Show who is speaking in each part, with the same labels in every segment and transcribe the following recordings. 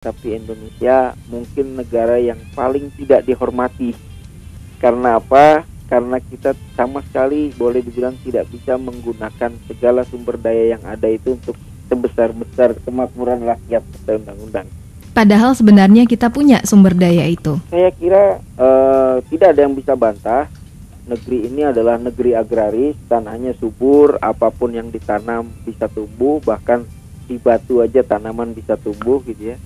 Speaker 1: Tapi Indonesia mungkin negara yang paling tidak dihormati. Karena apa? Karena kita sama sekali boleh dibilang tidak bisa menggunakan segala sumber daya yang ada itu untuk sebesar-besar kemakmuran rakyat sesuai undang-undang.
Speaker 2: Padahal sebenarnya kita punya sumber daya itu.
Speaker 1: Saya kira tidak ada yang bisa bantah. Negeri ini adalah negeri agraris, tanahnya subur, apapun yang ditanam bisa tumbuh, bahkan di batu aja tanaman bisa tumbuh gitu ya.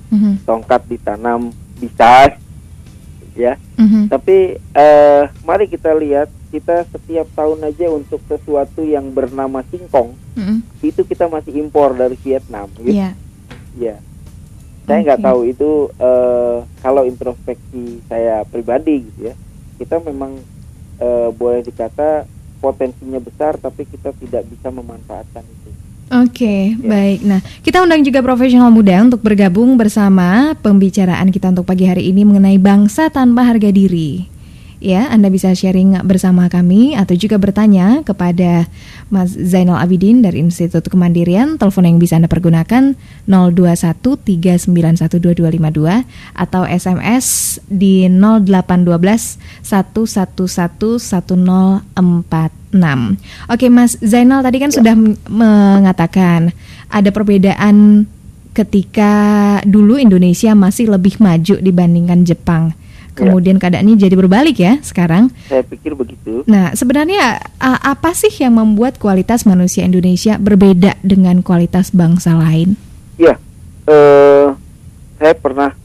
Speaker 1: Tongkat ditanam bisa ya. Tapi mari kita lihat, kita setiap tahun aja untuk sesuatu yang bernama singkong itu kita masih impor dari Vietnam gitu. Ya. Saya nggak tahu itu kalau introspeksi saya pribadi gitu ya. Kita memang boleh dikata potensinya besar, tapi kita tidak bisa memanfaatkan itu.
Speaker 2: Oke, baik. Nah, kita undang juga profesional muda untuk bergabung bersama pembicaraan kita untuk pagi hari ini mengenai bangsa tanpa harga diri. Ya, Anda bisa sharing bersama kami atau juga bertanya kepada Mas Zainal Abidin dari Institut Kemandirian. Telepon yang bisa Anda pergunakan 02139122252 atau SMS di 081211111046. Oke, Mas Zainal tadi kan sudah mengatakan ada perbedaan ketika dulu Indonesia masih lebih maju dibandingkan Jepang. Kemudian keadaannya jadi berbalik ya sekarang.
Speaker 1: Saya pikir begitu.
Speaker 2: Nah, sebenarnya apa sih yang membuat kualitas manusia Indonesia berbeda dengan kualitas bangsa lain?
Speaker 1: Ya, saya pernah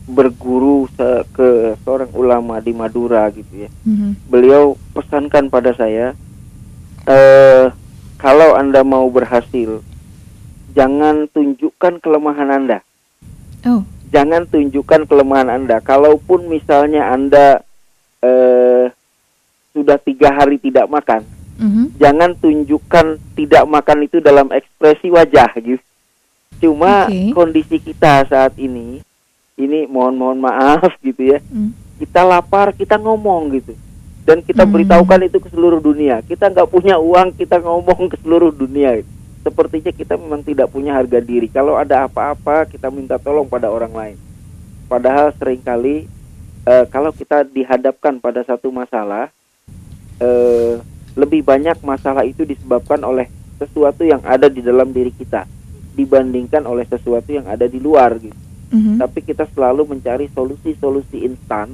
Speaker 1: berguru ke seorang ulama di Madura gitu ya. Beliau pesankan pada saya, kalau Anda mau berhasil, jangan tunjukkan kelemahan Anda. Jangan tunjukkan kelemahan Anda. Kalaupun misalnya Anda sudah 3 hari tidak makan, jangan tunjukkan tidak makan itu dalam ekspresi wajah gitu. Cuma kondisi kita saat ini mohon maaf gitu ya. Kita lapar, kita ngomong gitu. Dan kita beritahukan itu ke seluruh dunia. Kita nggak punya uang, kita ngomong ke seluruh dunia gitu. Sepertinya kita memang tidak punya harga diri. Kalau ada apa-apa, kita minta tolong pada orang lain. Padahal seringkali kalau kita dihadapkan pada satu masalah, lebih banyak masalah itu disebabkan oleh sesuatu yang ada di dalam diri kita dibandingkan oleh sesuatu yang ada di luar gitu. Tapi kita selalu mencari solusi-solusi instan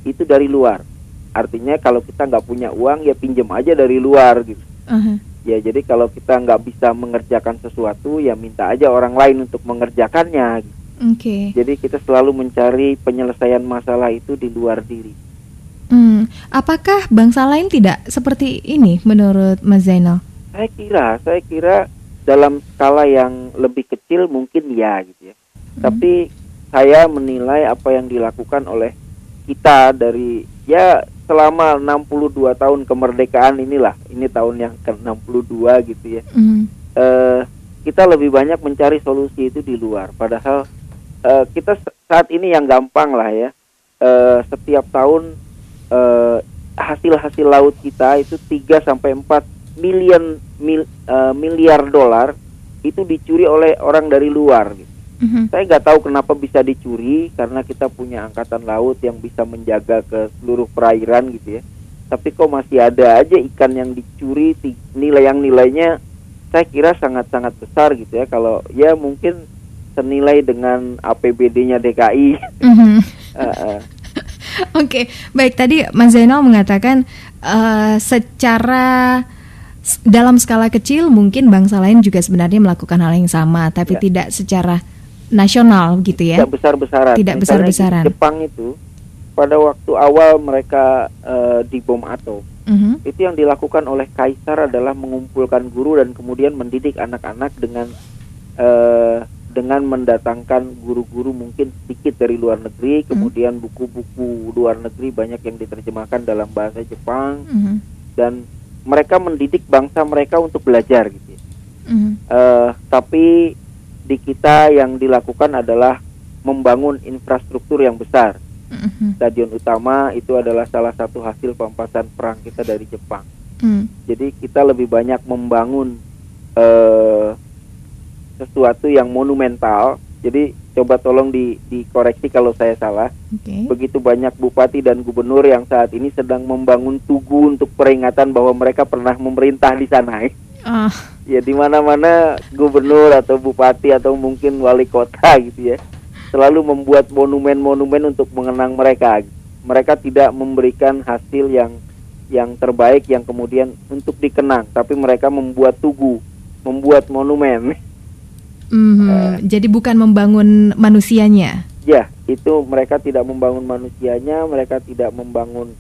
Speaker 1: itu dari luar. Artinya kalau kita nggak punya uang, ya pinjam aja dari luar gitu. Ya, jadi kalau kita nggak bisa mengerjakan sesuatu, ya minta aja orang lain untuk mengerjakannya. Jadi kita selalu mencari penyelesaian masalah itu di luar diri.
Speaker 2: Apakah bangsa lain tidak seperti ini menurut Mas Zainal?
Speaker 1: Saya kira dalam skala yang lebih kecil mungkin ya gitu ya. Tapi saya menilai apa yang dilakukan oleh kita dari selama 62 tahun kemerdekaan inilah, ini tahun yang ke-62 gitu ya. Kita lebih banyak mencari solusi itu di luar. Padahal kita saat ini yang gampang lah ya. Setiap tahun hasil laut kita itu 3-4 miliar dolar itu dicuri oleh orang dari luar gitu. Saya nggak tahu kenapa bisa dicuri, karena kita punya angkatan laut yang bisa menjaga ke seluruh perairan gitu ya. Tapi kok masih ada aja ikan yang dicuri, nilainya saya kira sangat-sangat besar gitu ya. Kalau ya mungkin senilai dengan APBD-nya DKI.
Speaker 2: Oke, baik, tadi Mas Zainal mengatakan secara dalam skala kecil mungkin bangsa lain juga sebenarnya melakukan hal yang sama, tapi tidak secara nasional gitu ya.
Speaker 1: Tidak besar-besaran.
Speaker 2: Besar-besaran.
Speaker 1: Jepang itu pada waktu awal mereka dibom atom, itu yang dilakukan oleh kaisar adalah mengumpulkan guru dan kemudian mendidik anak-anak dengan mendatangkan guru-guru mungkin sedikit dari luar negeri, kemudian buku-buku luar negeri banyak yang diterjemahkan dalam bahasa Jepang, dan mereka mendidik bangsa mereka untuk belajar gitu. Tapi di kita yang dilakukan adalah membangun infrastruktur yang besar. Stadion utama itu adalah salah satu hasil perampasan perang kita dari Jepang. Jadi kita lebih banyak membangun sesuatu yang monumental. Jadi coba tolong dikoreksi kalau saya salah. Begitu banyak bupati dan gubernur yang saat ini sedang membangun tugu untuk peringatan bahwa mereka pernah memerintah di sana. Ya, di mana-mana gubernur atau bupati atau mungkin wali kota gitu ya, selalu membuat monumen-monumen untuk mengenang mereka. Mereka tidak memberikan hasil yang terbaik yang kemudian untuk dikenang, tapi mereka membuat tugu, membuat monumen.
Speaker 2: Jadi bukan membangun manusianya.
Speaker 1: Ya, itu mereka tidak membangun manusianya, mereka tidak membangun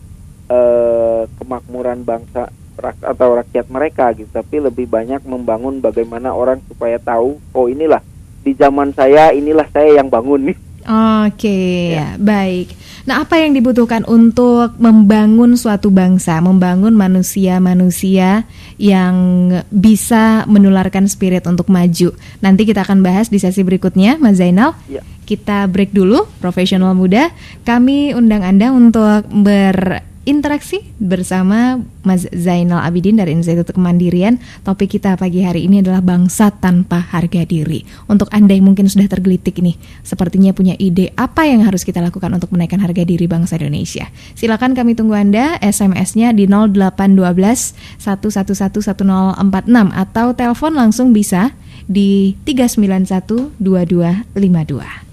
Speaker 1: kemakmuran bangsa atau rakyat mereka gitu, tapi lebih banyak membangun bagaimana orang supaya tahu, oh inilah di zaman saya, inilah saya yang bangun nih.
Speaker 2: Ya. Baik. Nah, apa yang dibutuhkan untuk membangun suatu bangsa, membangun manusia-manusia yang bisa menularkan spirit untuk maju? Nanti kita akan bahas di sesi berikutnya, Mas Zainal.
Speaker 1: Ya.
Speaker 2: Kita break dulu, Profesional Muda. Kami undang Anda untuk berinteraksi bersama Mas Zainal Abidin dari Institut Kemandirian. Topik kita pagi hari ini adalah bangsa tanpa harga diri. Untuk Anda yang mungkin sudah tergelitik nih, sepertinya punya ide apa yang harus kita lakukan untuk menaikkan harga diri bangsa Indonesia. Silakan kami tunggu Anda, SMS-nya di 0812 111 1046 atau telepon langsung bisa di 391 2252.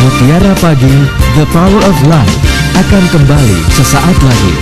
Speaker 3: Mutiara Pagi, The Power of Life akan kembali sesaat lagi.